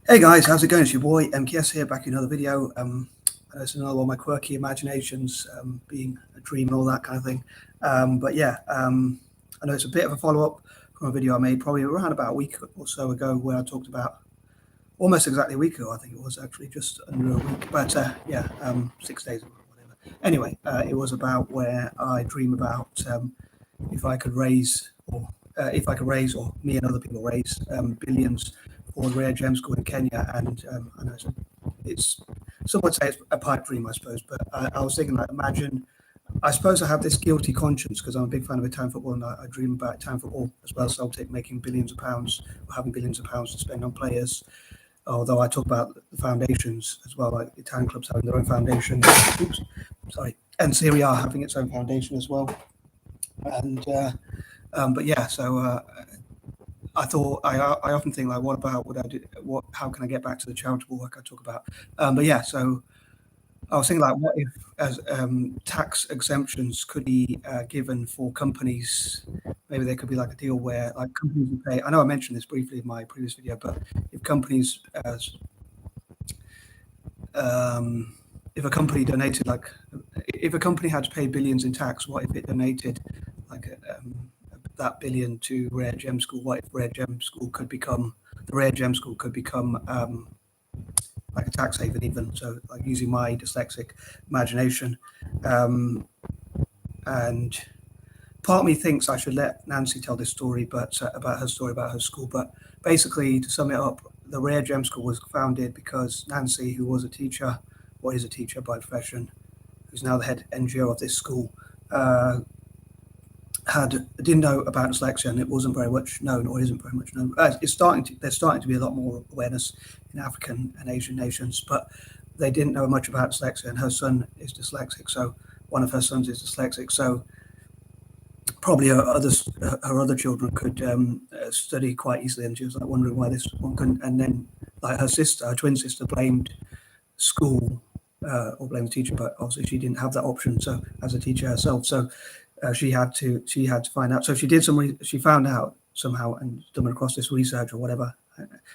Hey guys, how's it going? It's your boy M.K.S here, back in another video. I know it's another one of my quirky imaginations, being a dream and all that kind of thing. But yeah, I know it's a bit of a follow-up from a video I made probably around about a week or so ago, where I talked about almost exactly a week ago. I think it was actually just under a week, but yeah, 6 days or whatever. Anyway, it was about where I dream about if I could raise, or or me and other people raise billions for the Rare Gem School in Kenya. And I know it's some would say it's a pipe dream, I suppose, but I was thinking, like, imagine, I suppose I have this guilty conscience because I'm a big fan of Italian football, and I dream about Italian football as well. Celtic making billions of pounds, or having billions of pounds to spend on players. Although I talk about the foundations as well, like Italian clubs having their own foundation. Oops, sorry, and Serie A having its own foundation as well. And but yeah, so I thought I often think, like, what about would I do? What, how can I get back to the charitable work I talk about? But yeah, so I was thinking, like, what if as tax exemptions could be given for companies? Maybe there could be like a deal where, like, companies would pay. I know I mentioned this briefly in my previous video, but if companies, if a company donated, like, if a company had to pay billions in tax, what if it donated like that billion to Rare Gem School? What if Rare Gem School could become like a tax haven, even? So, like, using my dyslexic imagination, and part of me thinks I should let Nancy tell this story, but about her story about her school. But basically, to sum it up, the Rare Gem School was founded because Nancy, who was a teacher, or is a teacher by profession, who's now the head NGO of this school, didn't know about dyslexia, and it wasn't very much known, or isn't very much known. There's starting to be a lot more awareness in African and Asian nations, but they didn't know much about dyslexia. And her son is dyslexic, so one of her sons is dyslexic. So probably her other children could study quite easily, and she was like wondering why this one couldn't. And then, like, her twin sister, blamed school, or blamed the teacher, but obviously she didn't have that option. So, as a teacher herself, so she had to find out. So she found out somehow and stumbled across this research or whatever.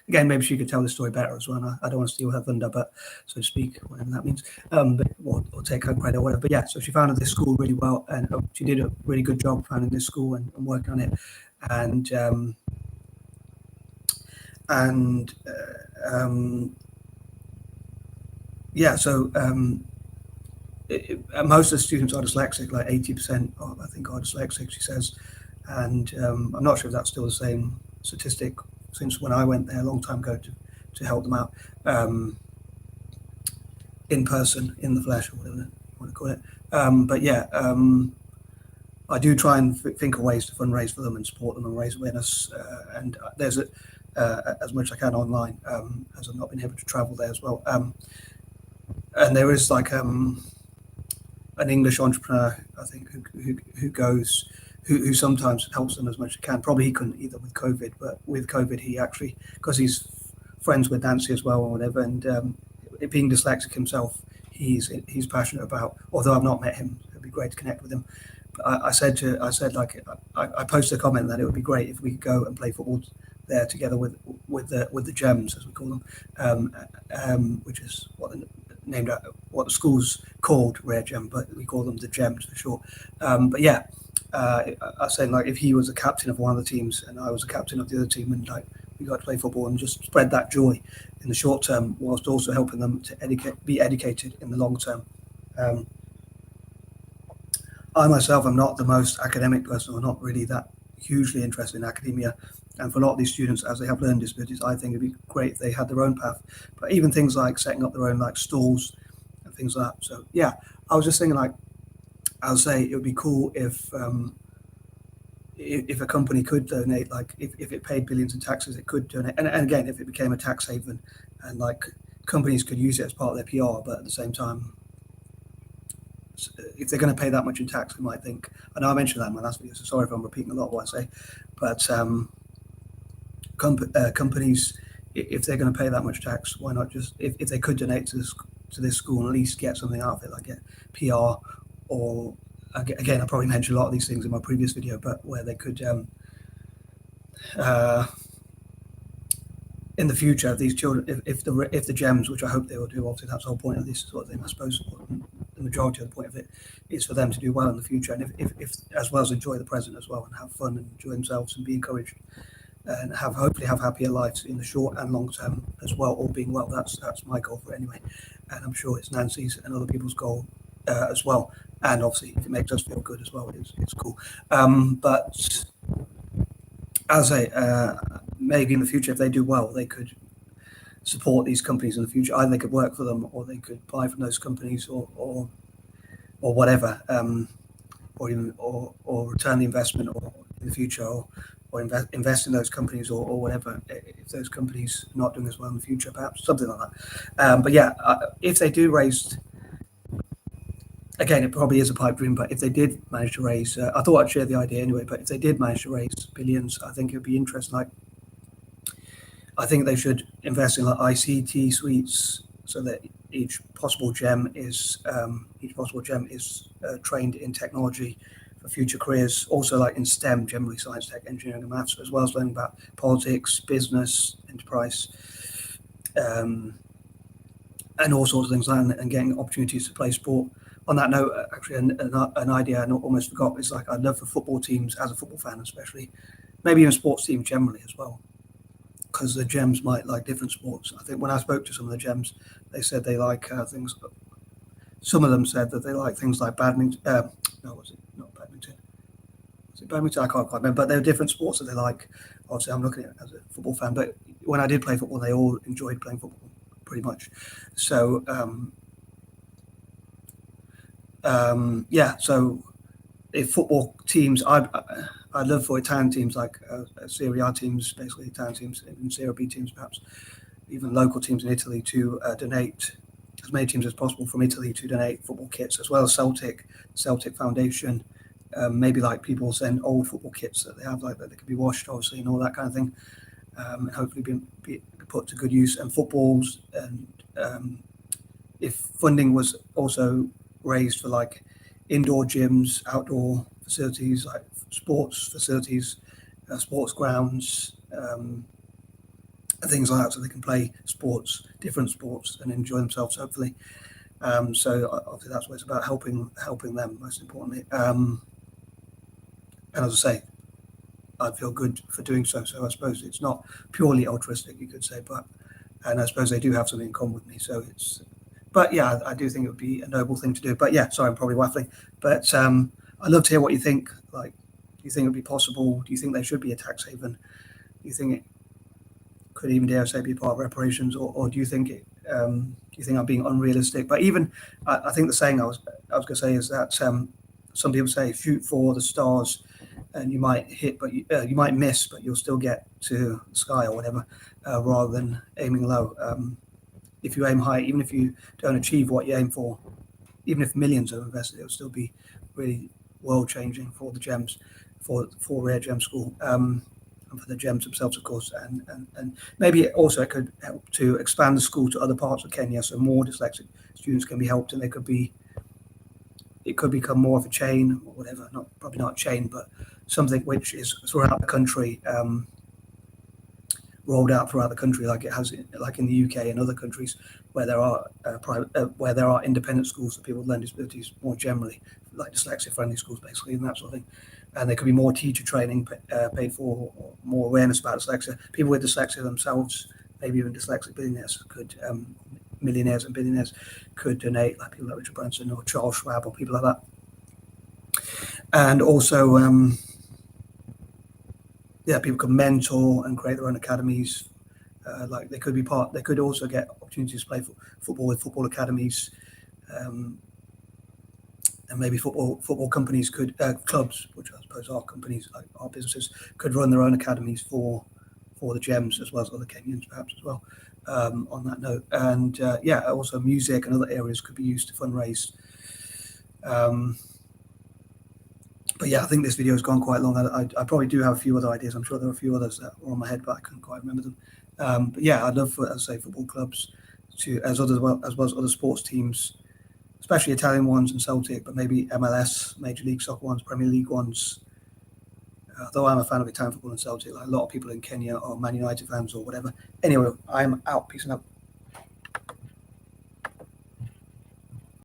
Again, maybe she could tell the story better as well. I don't want to steal her thunder, but, so to speak, whatever that means, or take her credit or whatever. But yeah, so she founded this school really well, and she did a really good job founding this school and working on it. Yeah, so most of the students are dyslexic, like 80%, I think, are dyslexic, she says. And I'm not sure if that's still the same statistic since when I went there a long time ago to help them out, in person, in the flesh, or whatever you want to call it. But yeah, I do try and think of ways to fundraise for them and support them and raise awareness. And there's as much as I can online, as I've not been able to travel there as well. And there is, like, an English entrepreneur, I think, who sometimes helps them as much as he can. Probably he couldn't either with COVID, but with COVID he actually, because he's friends with Nancy as well or whatever, and being dyslexic himself, he's passionate about. Although I've not met him, it'd be great to connect with him. But I posted a comment that it would be great if we could go and play football there together with the Gems, as we call them, which is what the school's called, Rare Gem, but we call them the Gems for short. But yeah, I was saying, like, if he was a captain of one of the teams and I was a captain of the other team, and, like, we got to play football and just spread that joy in the short term, whilst also helping them to be educated in the long term. I myself am not the most academic person, or not really that hugely interested in academia. And for a lot of these students, as they have learning disabilities, I think it'd be great if they had their own path. But even things like setting up their own, like, stalls and things like that. So yeah, I was just thinking, like, I'll say it would be cool if a company could donate, like, if it paid billions in taxes, it could donate. And again, if it became a tax haven, and, like, companies could use it as part of their PR, but at the same time, if they're going to pay that much in tax, they might think. I know I mentioned that in my last video, so sorry if I'm repeating a lot of what I say, but companies, if they're going to pay that much tax, why not just, if they could donate to this school and at least get something out of it, like get PR, or, again, I probably mentioned a lot of these things in my previous video, but where they could in the future, these children, if the gems, which I hope they will do, obviously that's the whole point of this sort of thing, I suppose. The majority of the point of it is for them to do well in the future, and if as well as enjoy the present as well, and have fun and enjoy themselves and be encouraged, and hopefully have happier lives in the short and long term as well, all being well. That's my goal for it anyway, and I'm sure it's Nancy's and other people's goal as well. And obviously, if it makes us feel good as well, it's cool. But as maybe in the future, if they do well, they could support these companies in the future. Either they could work for them, or they could buy from those companies, or whatever, or return the investment, or in the future, or invest in those companies, or whatever. If those companies are not doing as well in the future, perhaps something like that. But yeah, if they do raise. Again, it probably is a pipe dream, but if they did manage to raise, I thought I'd share the idea anyway, but if they did manage to raise billions, I think it would be interesting. Like, I think they should invest in like I.C.T suites, so that each possible gem is trained in technology for future careers. Also, like in STEM, generally science, tech, engineering, and maths, as well as learning about politics, business, enterprise, and all sorts of things like that, and getting opportunities to play sport. On that note, actually, an idea I almost forgot is like I'd love for football teams, as a football fan especially, maybe even sports teams generally as well, because the gems might like different sports. I think when I spoke to some of the gems, they said they like things. Some of them said that they like things like badminton. No, was it not badminton? Was it badminton? I can't quite remember. But there are different sports that they like. Obviously, I'm looking at it as a football fan, but when I did play football, they all enjoyed playing football pretty much. So. Yeah, so if football teams, I'd love for Italian teams like Serie A teams, basically Italian teams, even Serie B teams perhaps, even local teams in Italy to donate as many teams as possible from Italy to donate football kits, as well as Celtic Foundation. Maybe like people send old football kits that they have, like that they could be washed, obviously, and all that kind of thing, and hopefully be put to good use. And footballs, and if funding was also raised for like indoor gyms, outdoor facilities, like sports facilities, sports grounds, things like that, so they can play sports, different sports, and enjoy themselves, hopefully. So obviously that's what it's about, helping them, most importantly. And as I say, I'd feel good for doing so. So I suppose it's not purely altruistic, you could say, and I suppose they do have something in common with me. So it's. But yeah, I do think it would be a noble thing to do. But yeah, sorry, I'm probably waffling. But I'd love to hear what you think. Like, do you think it would be possible? Do you think there should be a tax haven? Do you think it could even, dare say, be part of reparations, or do you think it? Do you think I'm being unrealistic? But even I think the saying I was going to say is that some people say shoot for the stars, and you might hit, but you might miss, but you'll still get to the sky or whatever, rather than aiming low. If you aim high, even if you don't achieve what you aim for, even if millions are invested, it'll still be really world changing for the gems, for Rare Gem School, and for the gems themselves, of course. And maybe also it could help to expand the school to other parts of Kenya, so more dyslexic students can be helped, and it could become more of a chain or whatever. Probably not a chain, but something which is throughout the country. Rolled out throughout the country, like it has, like in the UK and other countries where there are where there are independent schools for people with learning disabilities more generally, like dyslexia-friendly schools, basically, and that sort of thing. And there could be more teacher training paid for, or more awareness about dyslexia. People with dyslexia themselves, maybe even dyslexic billionaires, could millionaires and billionaires could donate, like people like Richard Branson or Charles Schwab or people like that. And also. Yeah, people could mentor and create their own academies. Like they could also get opportunities to play football with football academies, and maybe football companies could clubs, which I suppose are companies, like our businesses, could run their own academies for the gems, as well as other Kenyans perhaps as well. On that note, and yeah, also music and other areas could be used to fundraise. But yeah, I think this video has gone quite long. I probably do have a few other ideas. I'm sure there are a few others that were on my head, but I couldn't quite remember them. But yeah, I'd love for, as I say, football clubs as well as other sports teams, especially Italian ones and Celtic, but maybe M.L.S, Major League Soccer ones, Premier League ones, Though I'm a fan of Italian football and Celtic, like a lot of people in Kenya are Man United fans or whatever. Anyway, I'm out. Peace and out.